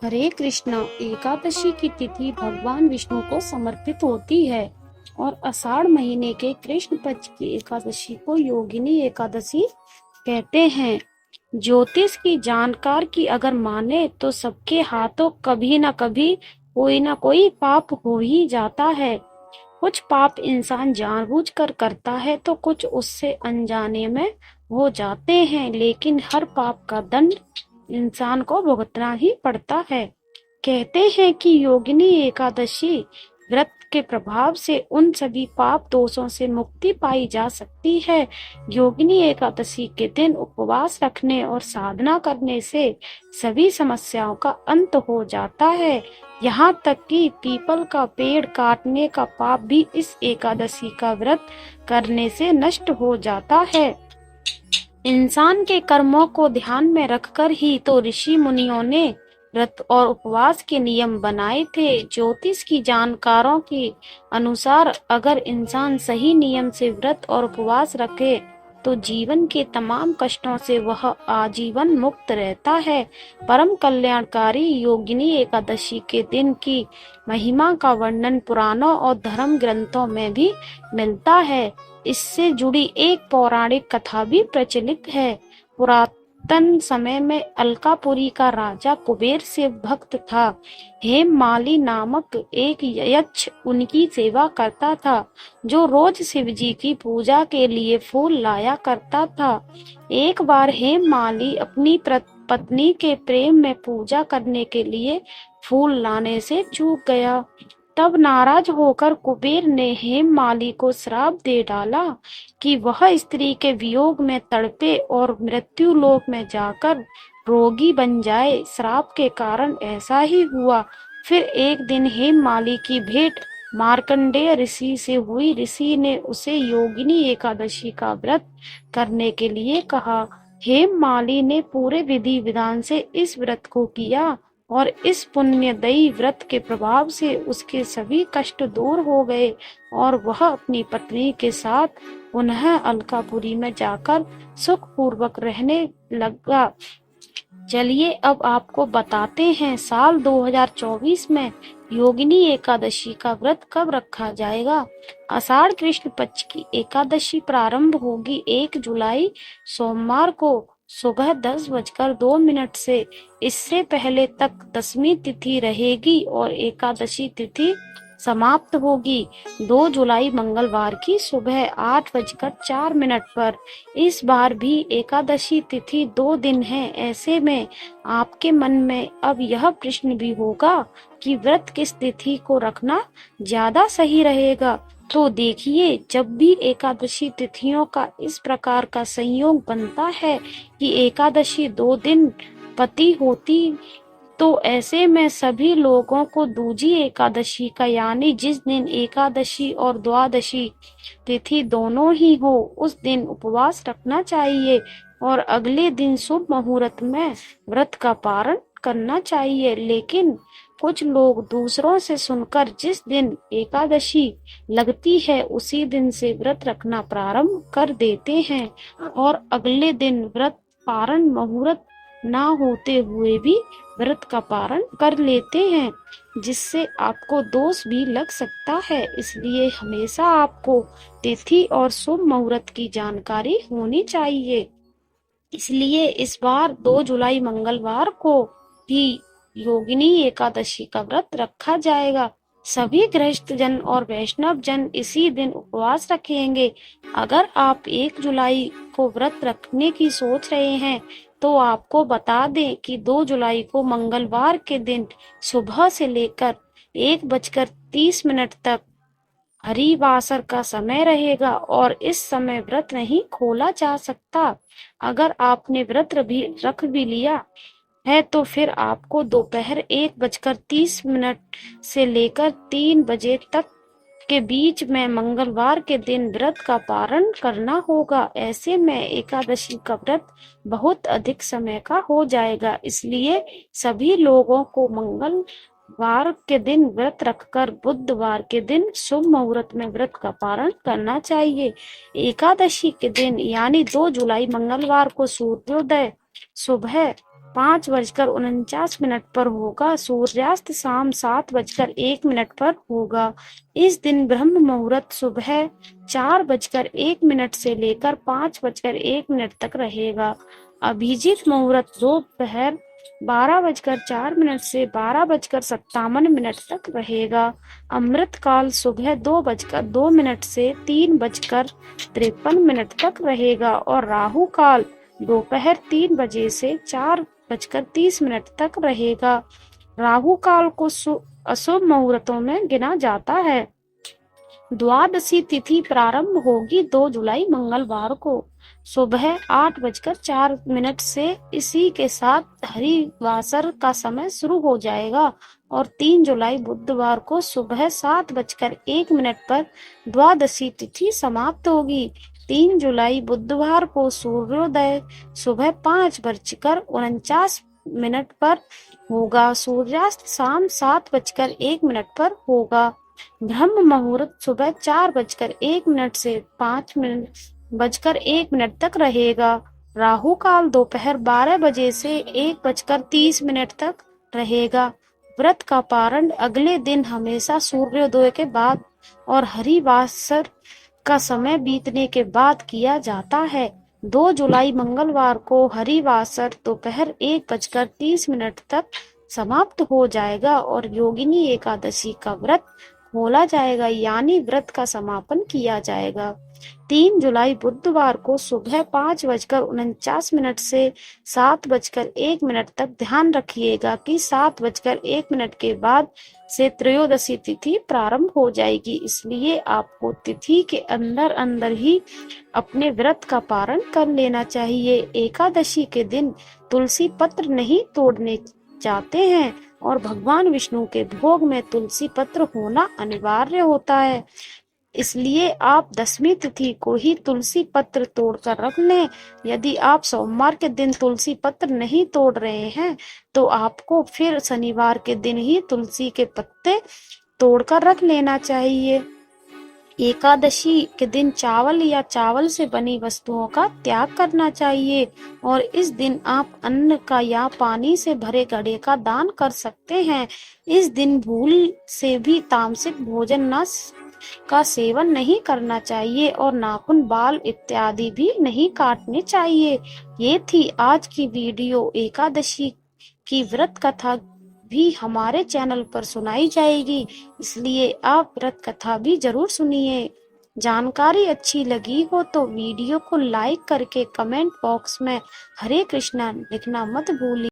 हरे कृष्णा। एकादशी की तिथि भगवान विष्णु को समर्पित होती है और आषाढ़ महीने के कृष्ण पक्ष की एकादशी को योगिनी एकादशी कहते हैं। ज्योतिष की जानकार की अगर माने तो सबके हाथों कभी न कभी कोई ना कोई पाप हो ही जाता है। कुछ पाप इंसान जानबूझकर करता है तो कुछ उससे अनजाने में हो जाते हैं, लेकिन हर पाप का दंड इंसान को भुगतना ही पड़ता है। कहते हैं कि योगिनी एकादशी व्रत के प्रभाव से उन सभी पाप दोषों से मुक्ति पाई जा सकती है। योगिनी एकादशी के दिन उपवास रखने और साधना करने से सभी समस्याओं का अंत हो जाता है। यहाँ तक कि पीपल का पेड़ काटने का पाप भी इस एकादशी का व्रत करने से नष्ट हो जाता है। इंसान के कर्मों को ध्यान में रखकर ही तो ऋषि मुनियों ने व्रत और उपवास के नियम बनाए थे। ज्योतिष की जानकारों के अनुसार अगर इंसान सही नियम से व्रत और उपवास रखे तो जीवन के तमाम कष्टों से वह आजीवन मुक्त रहता है। परम कल्याणकारी योगिनी एकादशी के दिन की महिमा का वर्णन पुराणों और धर्म ग्रंथों में भी मिलता है। इससे जुड़ी एक पौराणिक कथा भी प्रचलित है। पुरातन समय में अलकापुरी का राजा कुबेर से भक्त था। हेममाली नामक एक यक्ष उनकी सेवा करता था, जो रोज शिव जी की पूजा के लिए फूल लाया करता था। एक बार हेममाली अपनी पत्नी के प्रेम में पूजा करने के लिए फूल लाने से चूक गया। तब नाराज होकर कुबेर ने हेममाली को श्राप दे डाला कि वह स्त्री के वियोग में तड़पे और मृत्यु लोक में जाकर रोगी बन जाए। श्राप के कारण ऐसा ही हुआ। फिर एक दिन हेममाली की भेंट मार्कंडेय ऋषि से हुई। ऋषि ने उसे योगिनी एकादशी का व्रत करने के लिए कहा। हेममाली ने पूरे विधि विधान से इस व्रत को किया और इस पुण्यदायी व्रत के प्रभाव से उसके सभी कष्ट दूर हो गए और वह अपनी पत्नी के साथ पुनः अलकापुरी में जाकर सुख पूर्वक रहने लगा। चलिए अब आपको बताते हैं साल 2024 में योगिनी एकादशी का व्रत कब रखा जाएगा। आषाढ़ कृष्ण पक्ष की एकादशी प्रारंभ होगी 1 जुलाई सोमवार को सुबह 10:02 से। इससे पहले तक दसवीं तिथि रहेगी और एकादशी तिथि समाप्त होगी 2 जुलाई मंगलवार की सुबह 8:04 पर। इस बार भी एकादशी तिथि 2 दिन है। ऐसे में आपके मन में अब यह प्रश्न भी होगा कि व्रत किस तिथि को रखना ज्यादा सही रहेगा। तो देखिए, जब भी एकादशी तिथियों का इस प्रकार का संयोग बनता है कि एकादशी 2 दिन पति होती, तो ऐसे में सभी लोगों को दूजी एकादशी का, यानी जिस दिन एकादशी और द्वादशी तिथि दोनों ही हो, उस दिन उपवास रखना चाहिए और अगले दिन शुभ मुहूर्त में व्रत का पारण करना चाहिए। लेकिन कुछ लोग दूसरों से सुनकर जिस दिन एकादशी लगती है उसी दिन से व्रत रखना प्रारंभ कर देते हैं और अगले दिन व्रत पारण मुहूर्त ना होते हुए भी व्रत का पारण कर लेते हैं, जिससे आपको दोष भी लग सकता है। इसलिए हमेशा आपको तिथि और शुभ मुहूर्त की जानकारी होनी चाहिए। इसलिए इस बार 2 जुलाई मंगलवार को भी योगिनी एकादशी का व्रत रखा जाएगा। सभी गृहस्थ जन और वैष्णव जन इसी दिन उपवास रखेंगे। अगर आप 1 जुलाई को व्रत रखने की सोच रहे हैं तो आपको बता दें कि 2 जुलाई को मंगलवार के दिन सुबह से लेकर 1:30 तक हरिवासर का समय रहेगा और इस समय व्रत नहीं खोला जा सकता। अगर आपने व्रत रख भी लिया है तो फिर आपको दोपहर 1:30 से लेकर 3 बजे तक के बीच में मंगलवार के दिन व्रत का पारण करना होगा। ऐसे में एकादशी का व्रत बहुत अधिक समय का हो जाएगा। इसलिए सभी लोगों को मंगलवार के दिन व्रत रखकर बुधवार के दिन शुभ मुहूर्त में व्रत का पारण करना चाहिए। एकादशी के दिन यानी 2 जुलाई मंगलवार को सूर्योदय सुबह 5:49 पर होगा। सूर्यास्त शाम 7:01 पर होगा। इस दिन ब्रह्म मुहूर्त सुबह 4:01 से लेकर 5:01 तक रहेगा। अभिजीत मुहूर्त दोपहर 12:04 से 12:57 तक रहेगा। अमृत काल सुबह 2:02 से 3:53 तक रहेगा और राहु काल दोपहर 3 बजे से 4:30 तक रहेगा। राहु काल को अशुभ मुहूर्तों में गिना जाता है। द्वादशी तिथि प्रारंभ होगी 2 जुलाई मंगलवार को सुबह 8:04 से। इसी के साथ हरिवासर का समय शुरू हो जाएगा और 3 जुलाई बुधवार को सुबह 7:01 पर द्वादशी तिथि समाप्त होगी। 3 जुलाई बुधवार को सूर्योदय सुबह 5:49 पर होगा। सूर्यास्त शाम 7:01 पर होगा। ब्रह्म मुहूर्त सुबह 4:01 से 5:01 तक रहेगा। राहु काल दोपहर 12 बजे से 1:30 तक रहेगा। व्रत का पारण अगले दिन हमेशा सूर्योदय के बाद और हरिवासर का समय बीतने के बाद किया जाता है। 2 जुलाई मंगलवार को हरिवासर दोपहर 1:30 तक समाप्त हो जाएगा और योगिनी एकादशी का व्रत खोला जाएगा, यानी व्रत का समापन किया जाएगा। 3 जुलाई बुधवार को सुबह 5:49 से 7:01 तक ध्यान रखिएगा कि 7:01 के बाद से त्रयोदशी तिथि प्रारंभ हो जाएगी, इसलिए आपको तिथि के अंदर अंदर ही अपने व्रत का पारण कर लेना चाहिए। एकादशी के दिन तुलसी पत्र नहीं तोड़ने जाते हैं और भगवान विष्णु के भोग में तुलसी पत्र होना अनिवार्य होता है, इसलिए आप 10वीं तिथि को ही तुलसी पत्र तोड़कर रख लें। यदि आप सोमवार के दिन तुलसी पत्र नहीं तोड़ रहे हैं तो आपको फिर शनिवार के दिन ही तुलसी के पत्ते तोड़कर रख लेना चाहिए। एकादशी के दिन चावल या चावल से बनी वस्तुओं का त्याग करना चाहिए और इस दिन आप अन्न का या पानी से भरे घड़े का दान कर सकते हैं। इस दिन भूल से भी तामसिक भोजन का सेवन नहीं करना चाहिए और नाखून, बाल इत्यादि भी नहीं काटने चाहिए। ये थी आज की वीडियो। एकादशी की व्रत कथा भी हमारे चैनल पर सुनाई जाएगी, इसलिए आप व्रत कथा भी जरूर सुनिए। जानकारी अच्छी लगी हो तो वीडियो को लाइक करके कमेंट बॉक्स में हरे कृष्णा लिखना मत भूलिए।